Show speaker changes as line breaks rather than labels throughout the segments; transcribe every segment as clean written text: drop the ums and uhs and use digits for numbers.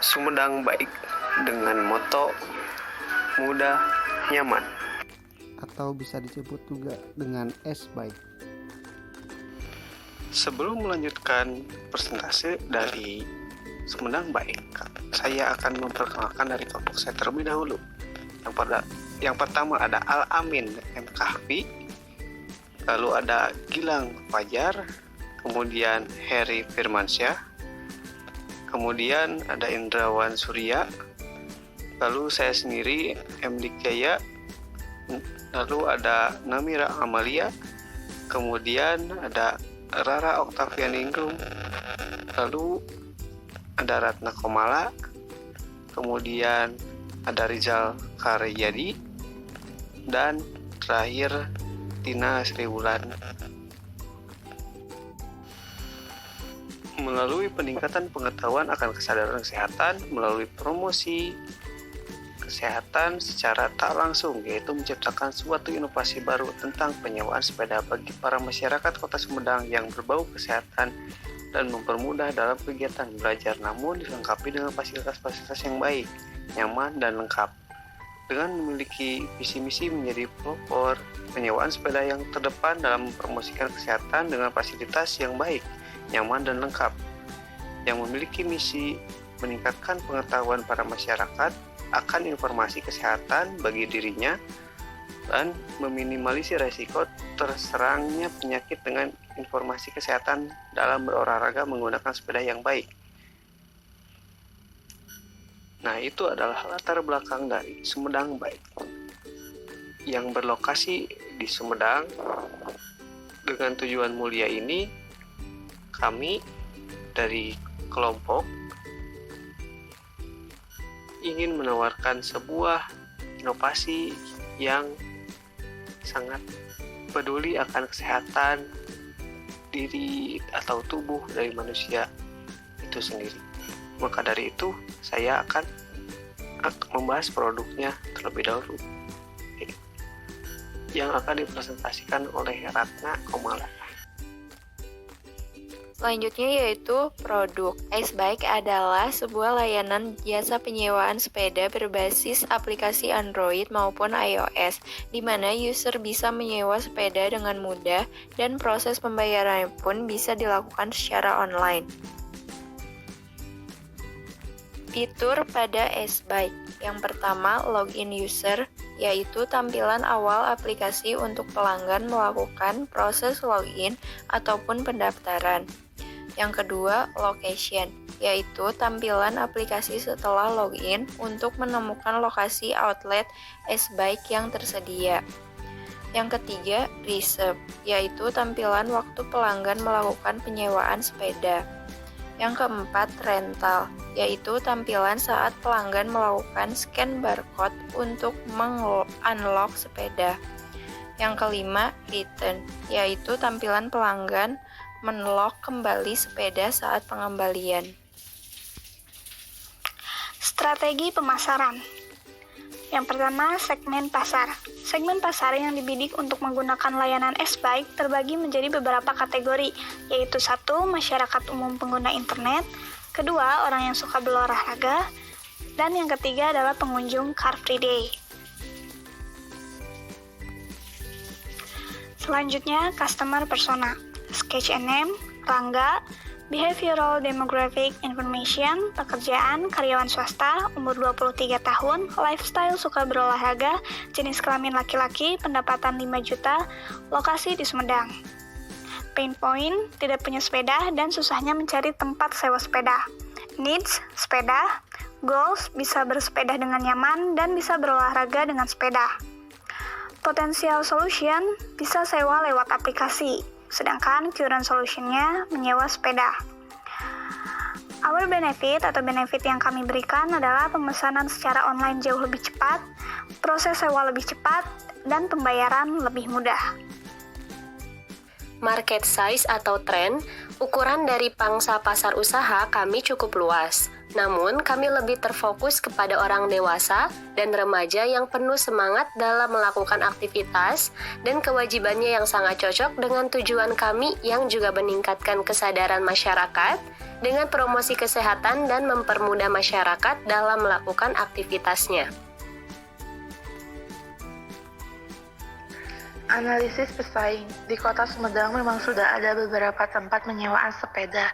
Sumedang baik dengan moto mudah, nyaman.
Atau bisa disebut juga dengan S-Bike.
Sebelum melanjutkan presentasi dari Sumedang baik, saya akan memperkenalkan dari kelompok saya terlebih dahulu. Yang pertama ada Al-Amin M. Kahfi, lalu ada Gilang Fajar, kemudian Heri Firmansyah, kemudian ada Indrawan Surya, lalu saya sendiri M. Dikjaya, lalu ada Namira Amalia, kemudian ada Rara Oktavianingrum, lalu ada Ratna Komala, kemudian ada Rizal Karyadi, dan terakhir Tina Sriwulan. Melalui peningkatan pengetahuan akan kesadaran kesehatan, melalui promosi kesehatan secara tak langsung, yaitu menciptakan suatu inovasi baru tentang penyewaan sepeda bagi para masyarakat Kota Sumedang yang berbau kesehatan dan mempermudah dalam kegiatan belajar, namun dilengkapi dengan fasilitas-fasilitas yang baik, nyaman, dan lengkap. Dengan memiliki visi misi menjadi pelopor penyewaan sepeda yang terdepan dalam mempromosikan kesehatan dengan fasilitas yang baik, nyaman, dan lengkap, yang memiliki misi meningkatkan pengetahuan para masyarakat akan informasi kesehatan bagi dirinya dan meminimalisir resiko terserangnya penyakit dengan informasi kesehatan dalam berolahraga menggunakan sepeda yang baik. Nah, itu adalah latar belakang dari Sumedang Baik yang berlokasi di Sumedang. Dengan tujuan mulia ini, kami dari kelompok ingin menawarkan sebuah inovasi yang sangat peduli akan kesehatan diri atau tubuh dari manusia itu sendiri. Maka dari itu, saya akan membahas produknya terlebih dahulu, yang akan dipresentasikan oleh Ratna Komala.
Selanjutnya yaitu produk. S-Bike adalah sebuah layanan jasa penyewaan sepeda berbasis aplikasi Android maupun iOS, di mana user bisa menyewa sepeda dengan mudah dan proses pembayarannya pun bisa dilakukan secara online. Fitur pada S-Bike. Yang pertama, login user, yaitu tampilan awal aplikasi untuk pelanggan melakukan proses login ataupun pendaftaran. Yang kedua, location, yaitu tampilan aplikasi setelah login untuk menemukan lokasi outlet S-Bike yang tersedia. Yang ketiga, reserve, yaitu tampilan waktu pelanggan melakukan penyewaan sepeda. Yang keempat, rental, yaitu tampilan saat pelanggan melakukan scan barcode untuk meng-unlock sepeda. Yang kelima, return, yaitu tampilan pelanggan menlock kembali sepeda saat pengembalian.
Strategi pemasaran. Yang pertama, segmen pasar. Segmen pasar yang dibidik untuk menggunakan layanan S-Bike terbagi menjadi beberapa kategori, yaitu 1. Masyarakat umum pengguna internet, kedua, orang yang suka berolahraga, dan yang ketiga adalah pengunjung Car Free Day. Selanjutnya, customer persona. Sketch and name, Rangga, behavioral demographic information, pekerjaan, karyawan swasta, umur 23 tahun, lifestyle suka berolahraga, jenis kelamin laki-laki, pendapatan 5 juta, lokasi di Sumedang. Pain point, tidak punya sepeda dan susahnya mencari tempat sewa sepeda. Needs, sepeda. Goals, bisa bersepeda dengan nyaman dan bisa berolahraga dengan sepeda. Potential solution, bisa sewa lewat aplikasi. Sedangkan current solution-nya menyewa sepeda. Our benefit atau benefit yang kami berikan adalah pemesanan secara online jauh lebih cepat, proses sewa lebih cepat, dan pembayaran lebih mudah.
Market size atau tren, ukuran dari pangsa pasar usaha kami cukup luas. Namun, kami lebih terfokus kepada orang dewasa dan remaja yang penuh semangat dalam melakukan aktivitas dan kewajibannya yang sangat cocok dengan tujuan kami yang juga meningkatkan kesadaran masyarakat dengan promosi kesehatan dan mempermudah masyarakat dalam melakukan aktivitasnya.
Analisis pesaing. Di Kota Sumedang memang sudah ada beberapa tempat penyewaan sepeda.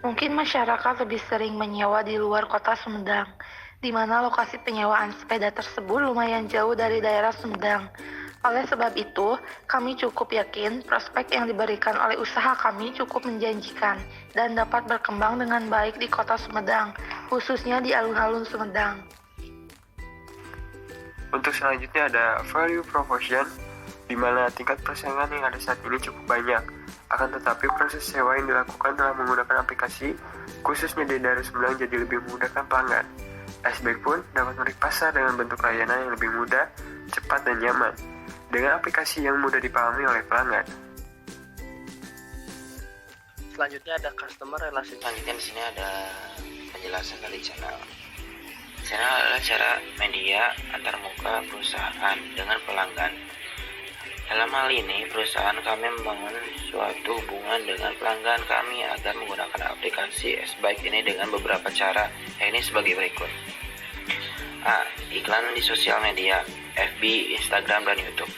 Mungkin masyarakat lebih sering menyewa di luar Kota Sumedang, di mana lokasi penyewaan sepeda tersebut lumayan jauh dari daerah Sumedang. Oleh sebab itu, kami cukup yakin prospek yang diberikan oleh usaha kami cukup menjanjikan dan dapat berkembang dengan baik di Kota Sumedang, khususnya di alun-alun Sumedang.
Untuk selanjutnya ada value proposition, di mana tingkat persaingan yang ada saat ini cukup banyak. Akan tetapi proses sewa yang dilakukan dalam menggunakan aplikasi, khususnya di daerah Sumedang, jadi lebih memudahkan pelanggan. S-Bike pun dapat menarik pasar dengan bentuk layanan yang lebih mudah, cepat, dan nyaman, dengan aplikasi yang mudah dipahami oleh pelanggan.
Selanjutnya ada customer relation.
Selanjutnya di sini ada penjelasan dari channel. Channel adalah cara media antarmuka perusahaan dengan pelanggan. Dalam hal ini, perusahaan kami membangun suatu hubungan dengan pelanggan kami agar menggunakan aplikasi S-Bike ini dengan beberapa cara, yakni sebagai berikut. A. Iklan di sosial media, FB, Instagram, dan YouTube.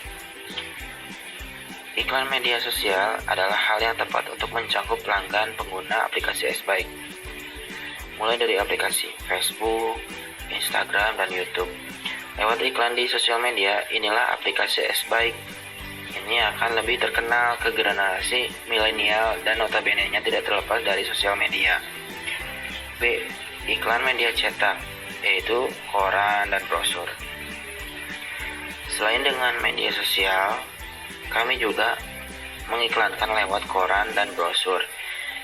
Iklan media sosial adalah hal yang tepat untuk mencakup pelanggan pengguna aplikasi S-Bike, mulai dari aplikasi Facebook, Instagram, dan YouTube. Lewat iklan di sosial media, inilah aplikasi S-Bike ini akan lebih terkenal ke generasi milenial dan notabene-nya tidak terlepas dari sosial media. B. Iklan media cetak, yaitu koran dan brosur. Selain dengan media sosial, kami juga mengiklankan lewat koran dan brosur,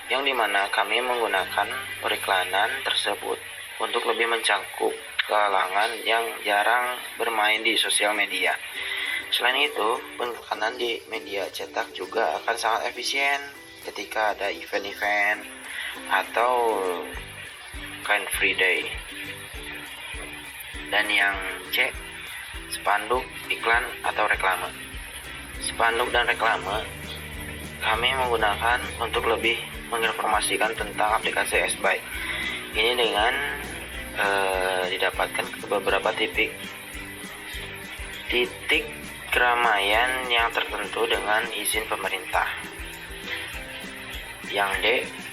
yang dimana kami menggunakan periklanan tersebut untuk lebih mencakup kalangan yang jarang bermain di sosial media. Selain itu, penekanan di media cetak juga akan sangat efisien ketika ada event-event atau Car Free Day. Dan yang C, spanduk, iklan, atau reklame. Spanduk dan reklame kami menggunakan untuk lebih menginformasikan tentang aplikasi S-Bike. Ini dengan didapatkan ke beberapa titik keramaian yang tertentu dengan izin pemerintah. Yang D,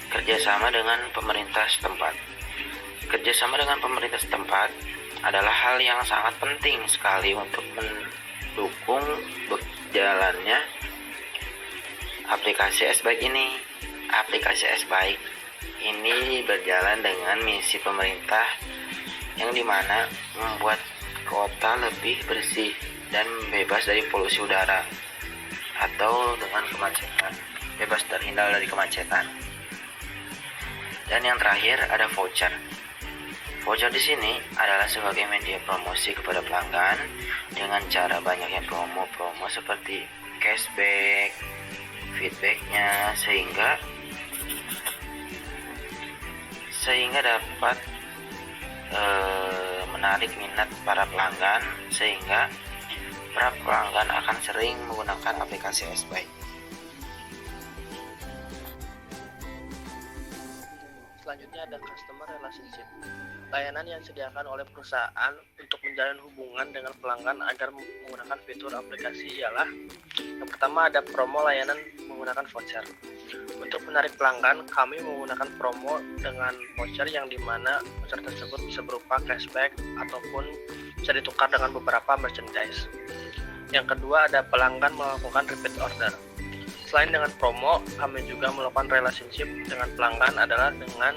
kerjasama dengan pemerintah setempat. Kerjasama dengan pemerintah setempat adalah hal yang sangat penting sekali untuk mendukung berjalannya aplikasi S-Bike ini. Aplikasi S-Bike ini berjalan dengan misi pemerintah yang dimana membuat kota lebih bersih dan bebas dari polusi udara atau dengan kemacetan, bebas terhindar dari kemacetan. Dan yang terakhir ada voucher. Voucher di sini adalah sebagai media promosi kepada pelanggan dengan cara banyaknya promo-promo seperti cashback, feedbacknya sehingga dapat menarik minat para pelanggan, sehingga para pelanggan akan sering menggunakan aplikasi S-Bike.
Selanjutnya ada customer relationship. Layanan yang disediakan oleh perusahaan untuk menjalin hubungan dengan pelanggan agar menggunakan fitur aplikasi ialah: yang pertama ada promo layanan menggunakan voucher. Untuk menarik pelanggan, kami menggunakan promo dengan voucher yang dimana voucher tersebut bisa berupa cashback ataupun bisa ditukar dengan beberapa merchandise. Yang kedua ada pelanggan melakukan repeat order. Selain dengan promo, kami juga melakukan relationship dengan pelanggan adalah dengan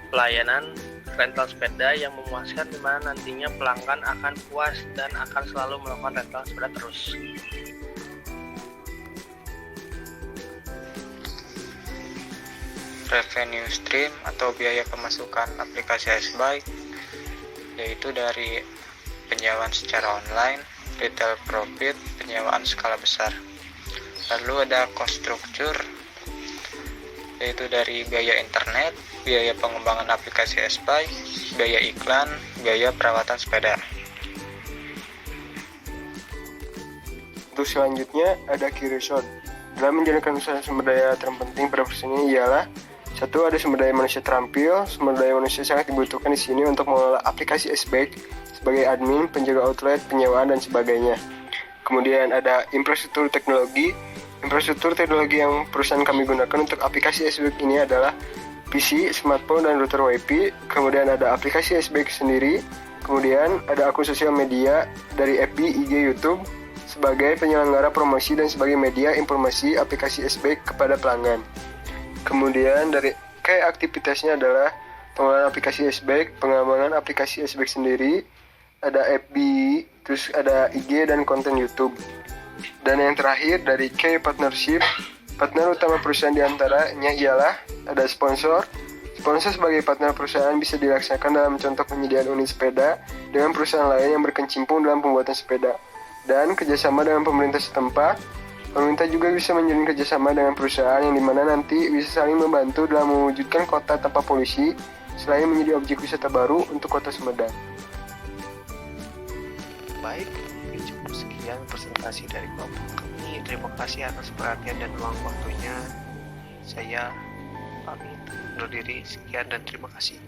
pelayanan rental sepeda yang memuaskan, di mana nantinya pelanggan akan puas dan akan selalu melakukan rental sepeda terus.
Revenue stream atau biaya pemasukan aplikasi S-Bike, yaitu dari penyewaan secara online, retail profit, penyewaan skala besar. Lalu ada cost structure, yaitu dari biaya internet, biaya pengembangan aplikasi S-Bike, biaya iklan, biaya perawatan sepeda.
Untuk selanjutnya ada key result. Dalam menjalankan usaha sumber daya terpenting pada proses ini ialah: 1. Ada sumber daya manusia terampil. Sumber daya manusia sangat dibutuhkan di sini untuk mengelola aplikasi S-Bike sebagai admin, penjaga outlet, penyewaan, dan sebagainya. Kemudian ada infrastruktur teknologi. Infrastruktur teknologi yang perusahaan kami gunakan untuk aplikasi S-Bike ini adalah PC, smartphone, dan router WiFi. Kemudian ada aplikasi S-Bike sendiri. Kemudian ada akun sosial media dari FB, IG, YouTube sebagai penyelenggara promosi dan sebagai media informasi aplikasi S-Bike kepada pelanggan. Kemudian dari kayak aktivitasnya adalah pengelolaan aplikasi S-Bike, pengembangan aplikasi S-Bike sendiri, ada FB, terus ada IG dan konten YouTube. Dan yang terakhir dari K partnership, partner utama perusahaan diantaranya ialah ada sponsor. Sponsor sebagai partner perusahaan bisa dilaksanakan dalam contoh penyediaan unit sepeda dengan perusahaan lain yang berkecimpung dalam pembuatan sepeda. Dan kerjasama dengan pemerintah setempat. Pemerintah juga bisa menjalin kerjasama dengan perusahaan yang dimana nanti bisa saling membantu dalam mewujudkan kota tanpa polusi selain menjadi objek wisata baru untuk kota Sumedang.
Baik, ini cukup sekian presentasi dari kelompok kami. Terima kasih atas perhatian dan luang waktunya. Saya pamit undur diri. Sekian dan terima kasih.